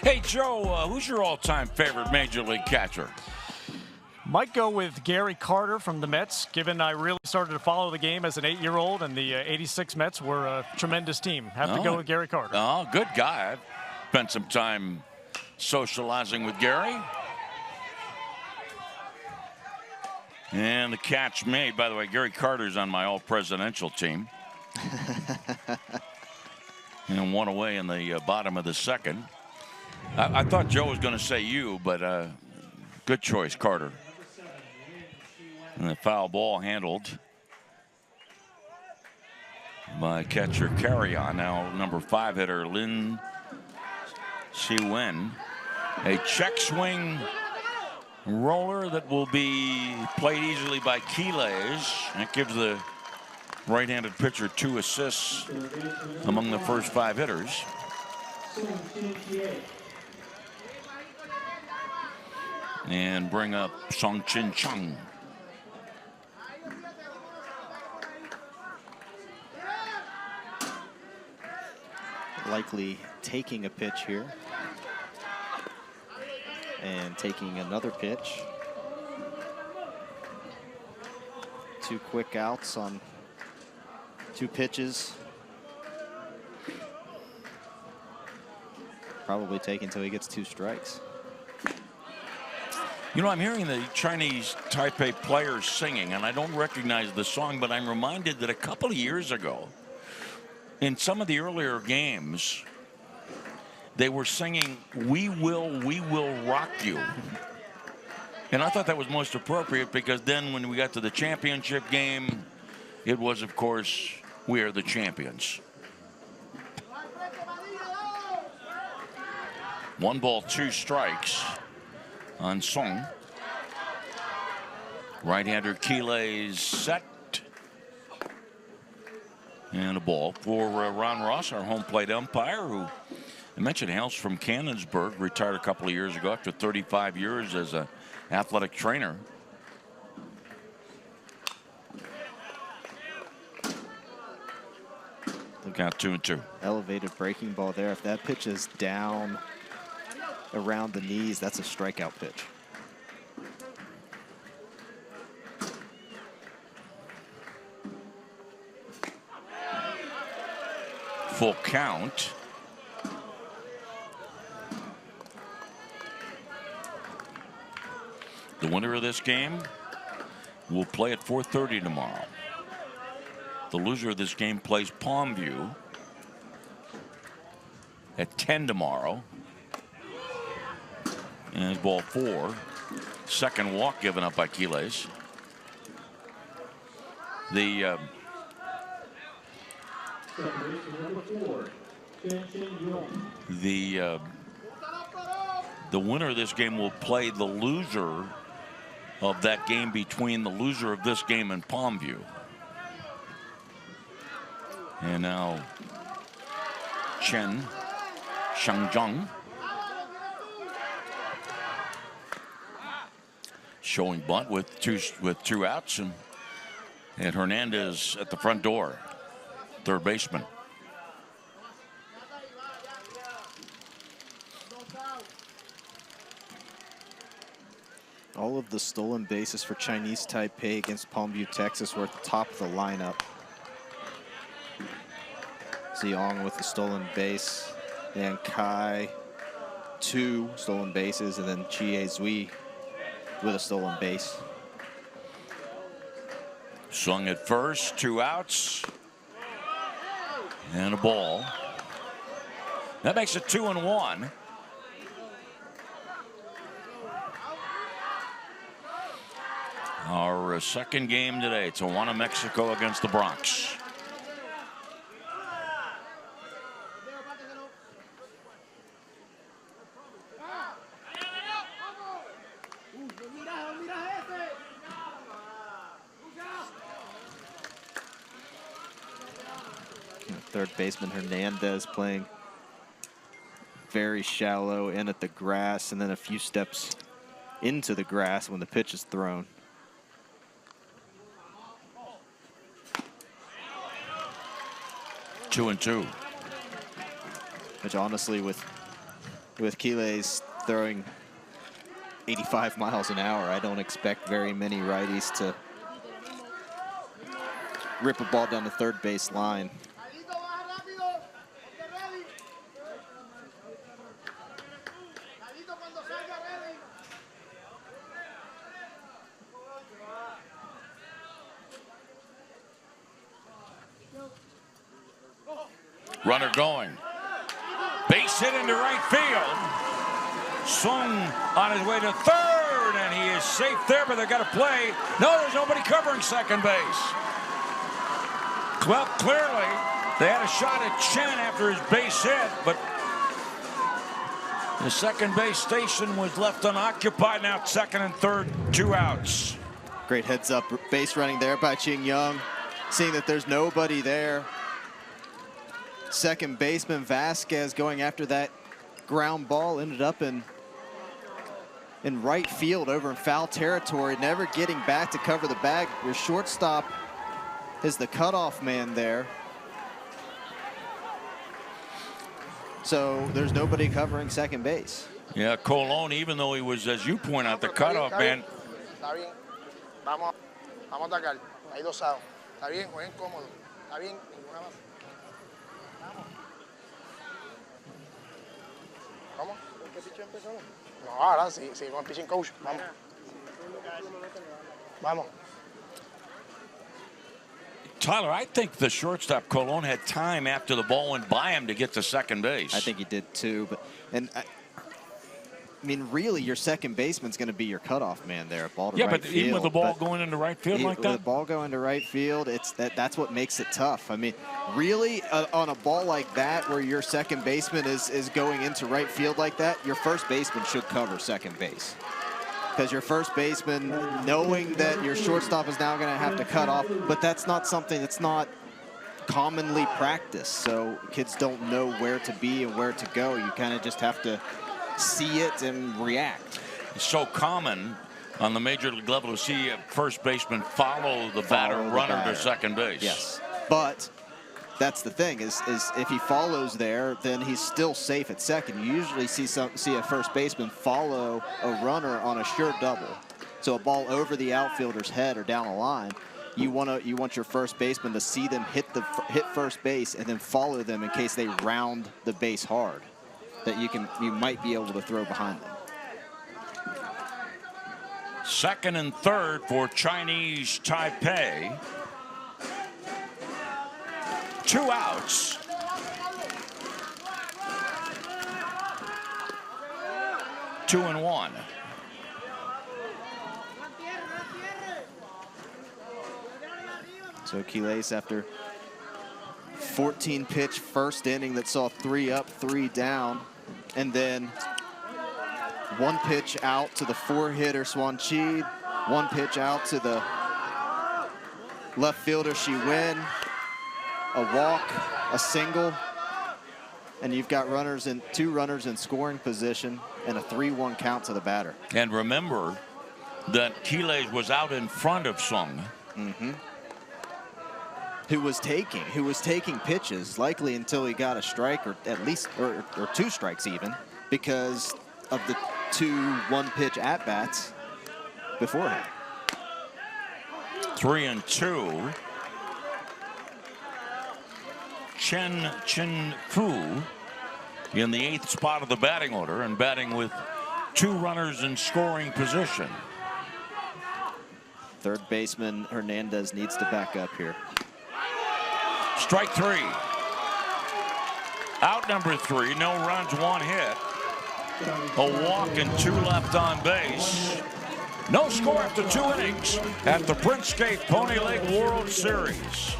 Hey, Joe, who's your all-time favorite Major League catcher? Might go with Gary Carter from the Mets, given I really started to follow the game as an 8-year-old, and the '86 Mets were a tremendous team. Have to go with Gary Carter. Oh, good guy. I've spent some time socializing with Gary. And the catch made. By the way, Gary Carter's on my all-presidential team. And one away in the bottom of the second. I thought Joe was going to say you, but good choice, Carter. And the foul ball handled by catcher Carrion. Now number 5 hitter Lin Si-Wen. A check swing roller that will be played easily by Quiles. That gives the right-handed pitcher 2 assists among the first 5 hitters. And bring up Song Chin Chung. Likely taking a pitch here. And taking another pitch. 2 quick outs on 2 pitches. Probably take until he gets 2 strikes. You know, I'm hearing the Chinese Taipei players singing, and I don't recognize the song, but I'm reminded that a couple of years ago, in some of the earlier games, they were singing, we will rock you. And I thought that was most appropriate because then when we got to the championship game, it was, of course, we are the champions. 1 ball, 2 strikes on Song. Right-hander Quiles set. And a ball for Ron Ross, our home plate umpire, who I mentioned hails from Cannonsburg, retired a couple of years ago after 35 years as an athletic trainer. Look out, 2-2. Elevated breaking ball there. If that pitch is down around the knees, that's a strikeout pitch. Full count. The winner of this game will play at 4:30 tomorrow. The loser of this game plays Palmview at 10 tomorrow. And ball 4. Second walk given up by Quiles. The winner of this game will play the loser of that game between the loser of this game and Palmview. And now Chen Shangjung showing bunt with two outs, and Hernandez at the front door, third baseman. All of the stolen bases for Chinese Taipei against Palmview, Texas were at the top of the lineup. Ziong with the stolen base, then Kai, 2 stolen bases, and then Jie Zui with a stolen base. Swung at first, 2 outs, and a ball. That makes it 2-1. Our second game today, Tijuana, Mexico against the Bronx. Third baseman Hernandez playing very shallow in at the grass, and then a few steps into the grass when the pitch is thrown. Two and two. Which honestly, with with Quiles throwing 85 miles an hour, I don't expect very many righties to rip a ball down the third base line. Runner going. Base hit into right field. Swung on his way to third, and he is safe there, but they've got to play. No, there's nobody covering second base. Well, clearly, they had a shot at Chen after his base hit, but the second base station was left unoccupied. Now it's second and third, 2 outs. Great heads up base running there by Ching Young. Seeing that there's nobody there. Second baseman Vasquez going after that ground ball, ended up in right field over in foul territory, never getting back to cover the bag. Your shortstop is the cutoff man there. So there's nobody covering second base. Yeah, Colon, even though he was, as you point out, the cutoff man. Está bien. Vamos a atacar. Ahí dosado. Está bien, jueguen cómodo. Está bien, ninguna más. Vamos. ¿Con qué pitcher empezamos? No, ahora sí, con el pitching coach. Vamos. Vamos. Tyler, I think the shortstop Colon had time after the ball went by him to get to second base. I think he did too, but I mean, really, your second baseman's going to be your cutoff man there. Ball to yeah, right but field, even with the ball going into right field like that, with the ball going to right field, that's what makes it tough. I mean, really, on a ball like that, where your second baseman is going into right field like that, your first baseman should cover second base. Because your first baseman, knowing that your shortstop is now going to have to cut off, but that's not something that's not commonly practiced. So kids don't know where to be and where to go. You kind of just have to see it and react. It's so common on the major league level to see a first baseman follow the runner to second base. Yes, but that's the thing is if he follows there, then he's still safe at second. You usually see a first baseman follow a runner on a sure double. So a ball over the outfielder's head or down the line, you want your first baseman to see them hit first base and then follow them in case they round the base hard, that you might be able to throw behind them. Second and third for Chinese Taipei. 2 outs. Two and one. So Quiles, after 14 pitch first inning that saw 3 up, 3 down, and then 1 pitch out to the 4-hitter Swan Chi, 1 pitch out to the left fielder Shi Wen, a walk, a single, and you've got 2 runners in scoring position and a 3-1 count to the batter. And remember that Quiles was out in front of Sung. Mm-hmm. Who was taking pitches, likely until he got a strike or at least or 2 strikes even, because of the 2 1-pitch at-bats beforehand. 3-2. Chen Fu in the 8th spot of the batting order and batting with 2 runners in scoring position. Third baseman Hernandez needs to back up here. Strike 3. Out number 3. No runs, 1 hit. A walk and 2 left on base. No score after 2 innings at the Prinscape Pony Lake World Series.